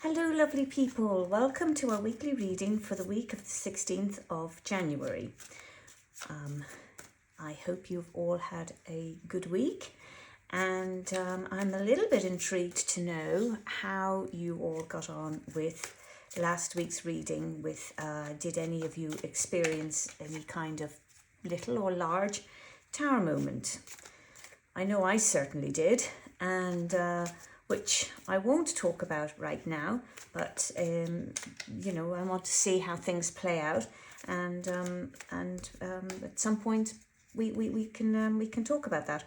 Hello lovely people, welcome to our weekly reading for the week of the 16th of January. I hope you've all had a good week and I'm a little bit intrigued to know how you all got on with last week's reading. Did any of you experience any kind of little or large tower moment? I know I certainly did, and which I won't talk about right now, but I want to see how things play out, and at some point we can talk about that.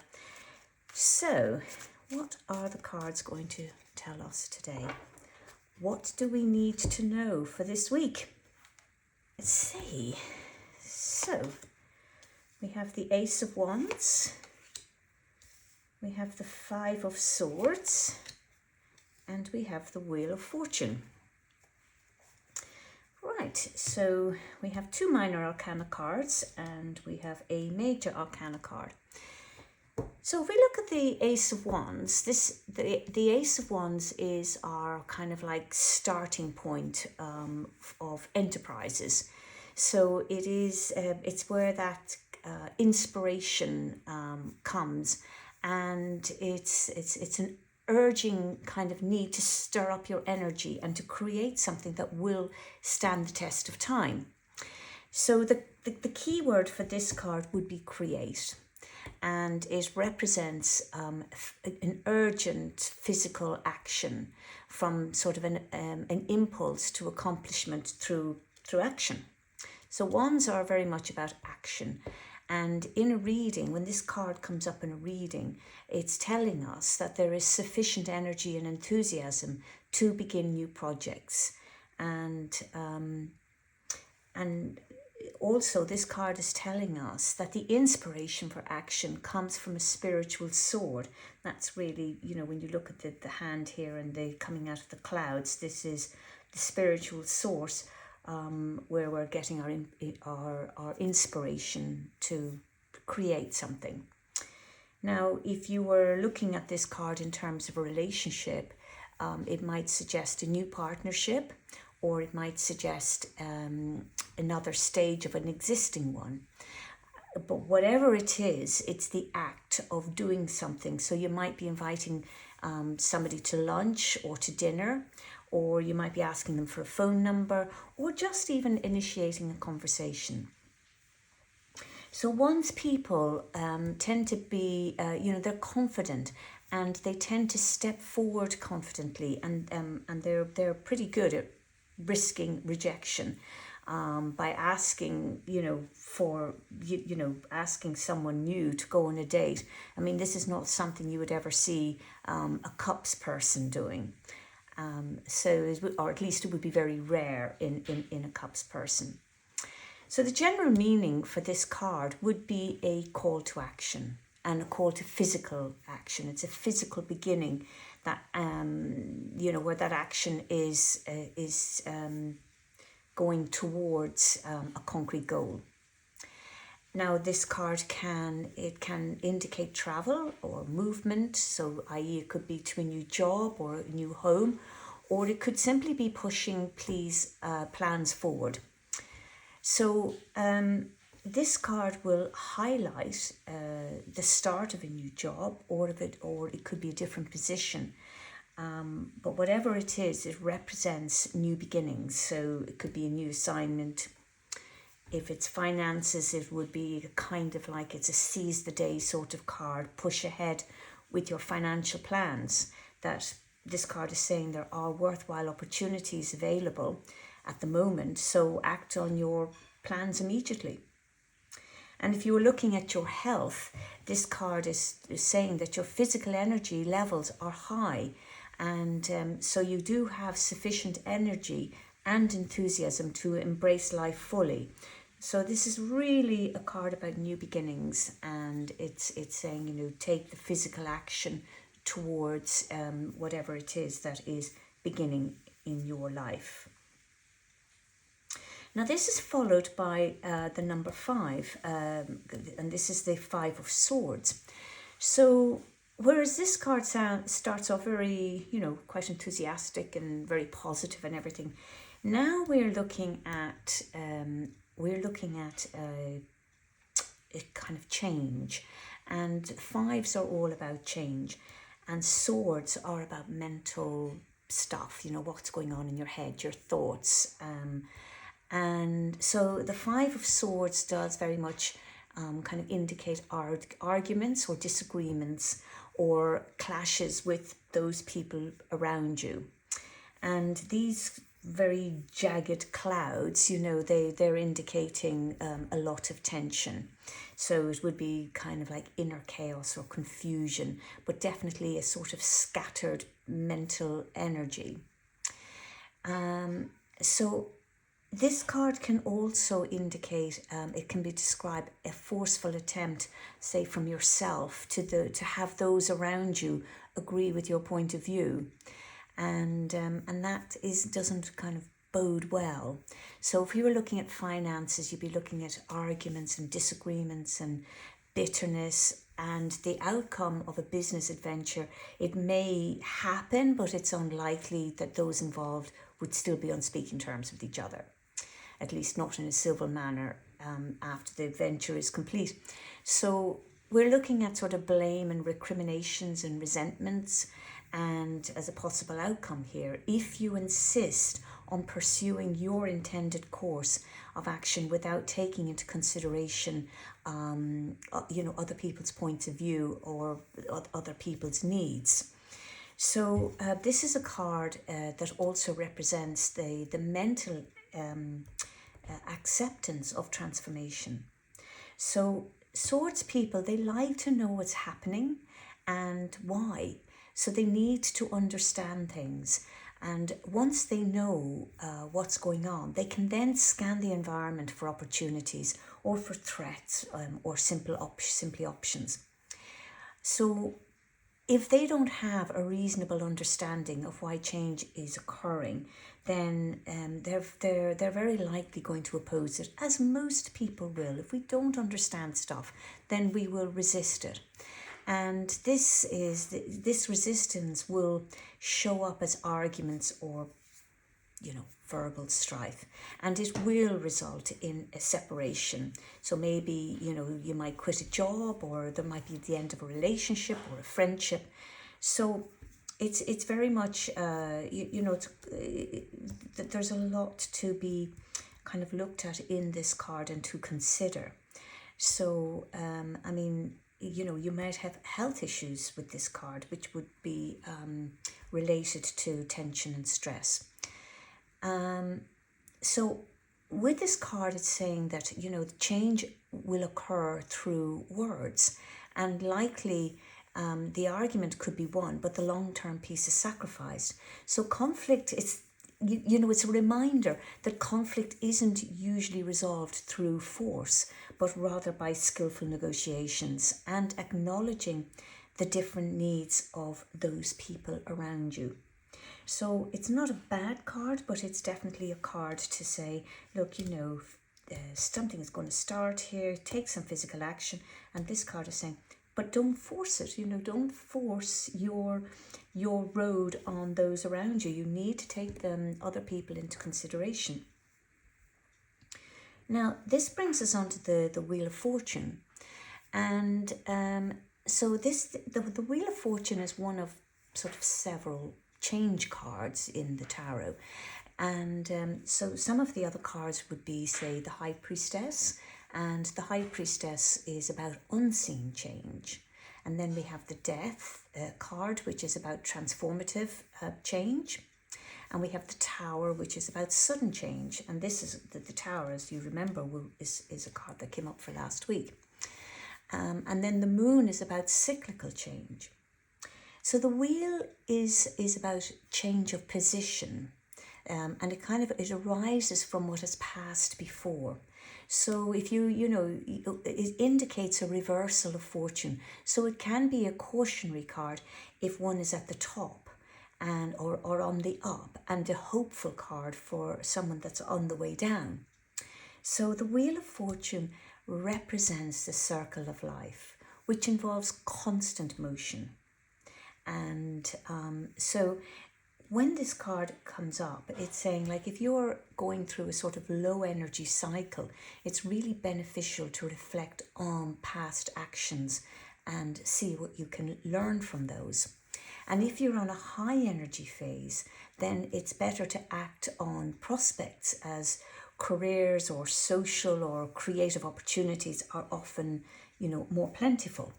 So, what are the cards going to tell us today? What do we need to know for this week? Let's see. So, we have the Ace of Wands. We have the Five of Swords, and we have the Wheel of Fortune. Right, so we have two minor arcana cards and we have a major arcana card. So if we look at the Ace of Wands, the Ace of Wands is our kind of like starting point of enterprises. So it's where that inspiration comes. And it's an urging kind of need to stir up your energy and to create something that will stand the test of time. So the key word for this card would be create, and it represents an urgent physical action from sort of an impulse to accomplishment through action. So wands are very much about action. And in a reading, when this card comes up in a reading, it's telling us that there is sufficient energy and enthusiasm to begin new projects. And also this card is telling us that the inspiration for action comes from a spiritual sword. That's really, when you look at the hand here and the coming out of the clouds, this is the spiritual source. Where we're getting our inspiration to create something. Now, if you were looking at this card in terms of a relationship, it might suggest a new partnership, or it might suggest another stage of an existing one. But whatever it is, it's the act of doing something. So you might be inviting somebody to lunch or to dinner, or you might be asking them for a phone number, or just even initiating a conversation. So once people tend to be, they're confident, and they tend to step forward confidently, and they're pretty good at risking rejection by asking, asking someone new to go on a date. I mean, this is not something you would ever see a cups person doing. Or at least it would be very rare in a cups person. So the general meaning for this card would be a call to action and a call to physical action. It's a physical beginning that, where that action is going towards a concrete goal. Now, this card can indicate travel or movement, so i.e. it could be to a new job or a new home, or it could simply be pushing plans forward. So this card will highlight the start of a new job, or it could be a different position. But whatever it is, it represents new beginnings. So it could be a new assignment. If it's finances, it would be kind of like it's a seize the day sort of card. Push ahead with your financial plans. That this card is saying there are worthwhile opportunities available at the moment. So act on your plans immediately. And if you were looking at your health, this card is saying that your physical energy levels are high. And so you do have sufficient energy and enthusiasm to embrace life fully. So this is really a card about new beginnings, and it's saying, take the physical action towards whatever it is that is beginning in your life. Now this is followed by the number 5, and this is the Five of Swords. So Whereas this card starts off very, quite enthusiastic and very positive and everything. Now we're looking at a kind of change, and fives are all about change, and swords are about mental stuff. What's going on in your head, your thoughts, and so the Five of Swords does very much kind of indicate arguments or disagreements or clashes with those people around you. And these very jagged clouds, they're indicating a lot of tension. So it would be kind of like inner chaos or confusion, but definitely a sort of scattered mental energy. So this card can also indicate, it can be described a forceful attempt, say from yourself, to have those around you agree with your point of view, and that doesn't kind of bode well. So if you were looking at finances, you'd be looking at arguments and disagreements and bitterness. And the outcome of a business adventure, it may happen, but it's unlikely that those involved would still be on speaking terms with each other, at least not in a civil manner after the adventure is complete. So we're looking at sort of blame and recriminations and resentments, and as a possible outcome here, if you insist on pursuing your intended course of action without taking into consideration other people's points of view or other people's needs. So this is a card that also represents the mental acceptance of transformation. So swords people, they like to know what's happening and why. So they need to understand things. And once they know what's going on, they can then scan the environment for opportunities or for threats or simply options. So if they don't have a reasonable understanding of why change is occurring, then they're very likely going to oppose it, as most people will. If we don't understand stuff, then we will resist it. And this resistance will show up as arguments or verbal strife, and it will result in a separation. So maybe you might quit a job, or there might be the end of a relationship or a friendship. So it's very much there's a lot to be kind of looked at in this card and to consider. So you might have health issues with this card, which would be related to tension and stress. So with this card, it's saying that, change will occur through words, and likely the argument could be won, but the long-term peace is sacrificed. So conflict, it's a reminder that conflict isn't usually resolved through force, but rather by skillful negotiations and acknowledging the different needs of those people around you. So it's not a bad card, but it's definitely a card to say, look, something is going to start here, take some physical action. And this card is saying, but don't force it, don't force your road on those around you. You need to take other people into consideration. Now, this brings us on to the Wheel of Fortune. And so the Wheel of Fortune is one of sort of several change cards in the tarot. And so some of the other cards would be, say, the High Priestess. And the High Priestess is about unseen change. And then we have the Death card, which is about transformative change. And we have the Tower, which is about sudden change. And this is the Tower, as you remember, is a card that came up for last week. And then the Moon is about cyclical change. So the Wheel is about change of position, and it arises from what has passed before. So if it indicates a reversal of fortune. So it can be a cautionary card if one is at the top or on the up, and a hopeful card for someone that's on the way down. So the Wheel of Fortune represents the circle of life, which involves constant motion. And so when this card comes up, it's saying like if you're going through a sort of low energy cycle, it's really beneficial to reflect on past actions and see what you can learn from those. And if you're on a high energy phase, then it's better to act on prospects, as careers or social or creative opportunities are often, more plentiful.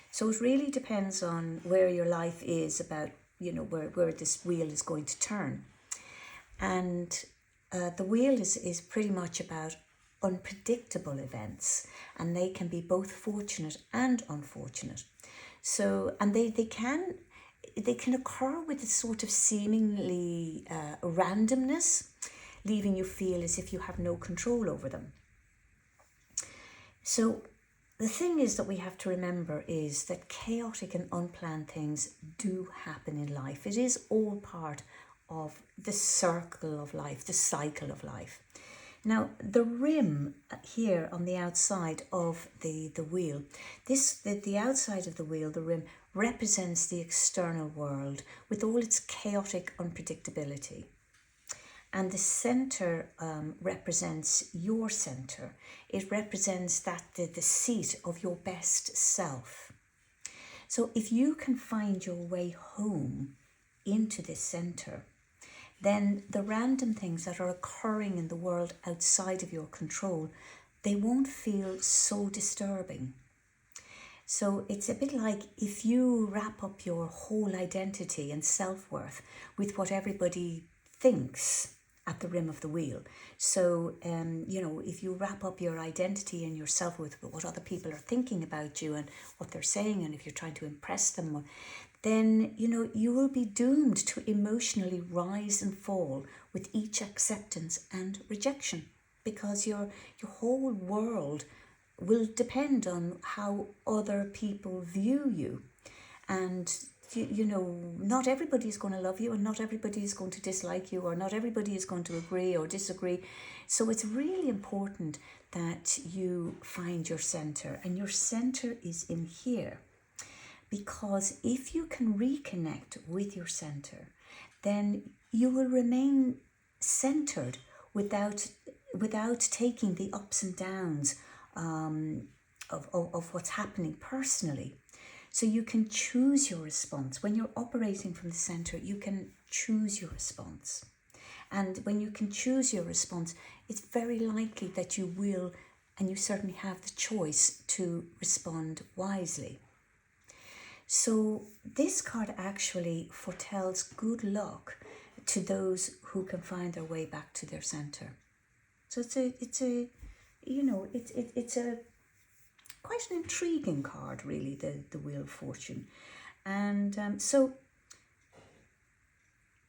So it really depends on where your life is about, where this wheel is going to turn. And the wheel is pretty much about unpredictable events, and they can be both fortunate and unfortunate. So, and they can occur with a sort of seemingly randomness, leaving you feel as if you have no control over them. So the thing is that we have to remember is that chaotic and unplanned things do happen in life. It is all part of the circle of life, the cycle of life. Now, the rim here on the outside of the wheel, the outside of the wheel, the rim, represents the external world with all its chaotic unpredictability. And the center represents your center. It represents the seat of your best self. So if you can find your way home into this center, then the random things that are occurring in the world outside of your control, they won't feel so disturbing. So it's a bit like if you wrap up your whole identity and self-worth with what everybody thinks at the rim of the wheel. So, if you wrap up your identity and your self-worth with what other people are thinking about you and what they're saying, and if you're trying to impress them, then, you will be doomed to emotionally rise and fall with each acceptance and rejection, because your whole world will depend on how other people view you. And, not everybody is going to love you, and not everybody is going to dislike you, or not everybody is going to agree or disagree. So it's really important that you find your center, and your center is in here. Because if you can reconnect with your center, then you will remain centered without taking the ups and downs of what's happening personally. So you can choose your response. When you're operating from the center, you can choose your response. And when you can choose your response, it's very likely that you will, and you certainly have the choice to respond wisely. So this card actually foretells good luck to those who can find their way back to their center. So it's a quite an intriguing card, really, the Wheel of Fortune. And so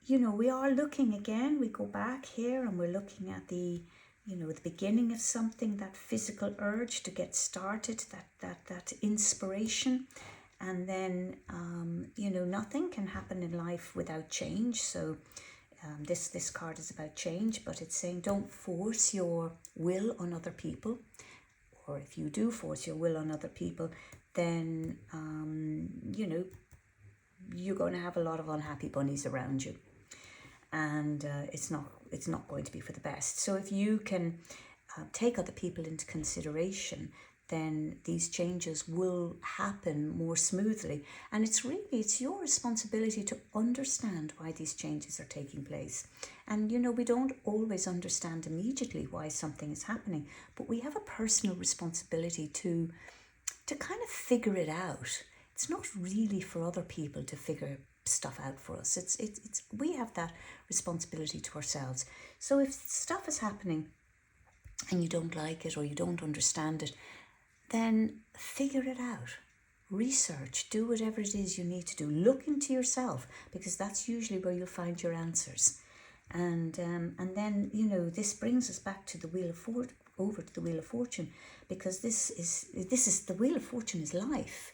we are looking again. We go back here and we're looking at the beginning of something, that physical urge to get started, that inspiration. And then, nothing can happen in life without change. So this card is about change, but it's saying don't force your will on other people. Or if you do force your will on other people, then, you're going to have a lot of unhappy bunnies around you. And it's not going to be for the best. So if you can take other people into consideration, then these changes will happen more smoothly. And it's your responsibility to understand why these changes are taking place. And, we don't always understand immediately why something is happening, but we have a personal responsibility to kind of figure it out. It's not really for other people to figure stuff out for us. It's we have that responsibility to ourselves. So if stuff is happening and you don't like it or you don't understand it, then figure it out. Research, do whatever it is you need to do. Look into yourself, because that's usually where you'll find your answers. And then, this brings us back to the over to the Wheel of Fortune, because this is the Wheel of Fortune is life.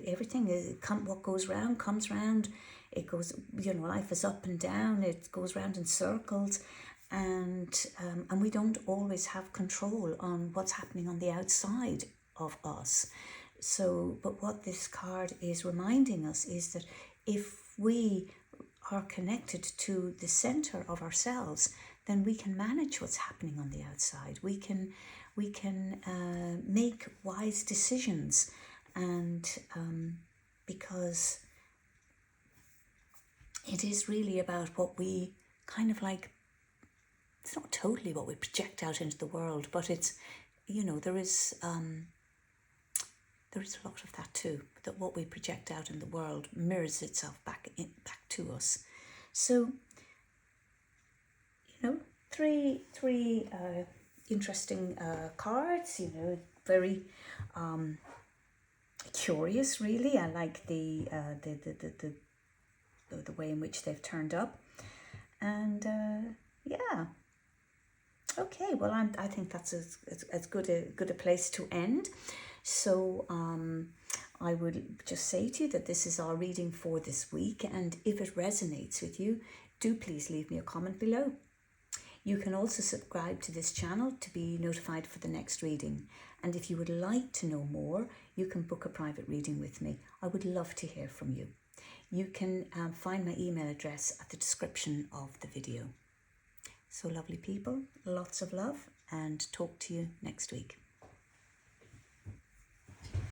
Everything what goes round comes round. It goes, life is up and down. It goes round in circles. And we don't always have control on what's happening on the outside of us. So, but what this card is reminding us is that if we are connected to the center of ourselves, then we can manage what's happening on the outside. We can make wise decisions, and because it is really about what we kind of like. It's not totally what we project out into the world, but it's, you know, there is a lot of that too. That what we project out in the world mirrors itself back to us. So, you know, three interesting cards. You know, very curious. Really, I like the way in which they've turned up, and yeah. Okay, well, I think that's as good a place to end. So I would just say to you that this is our reading for this week, and if it resonates with you, do please leave me a comment below. You can also subscribe to this channel to be notified for the next reading. And if you would like to know more, you can book a private reading with me. I would love to hear from you. You can find my email address at the description of the video. So lovely people, lots of love, and talk to you next week.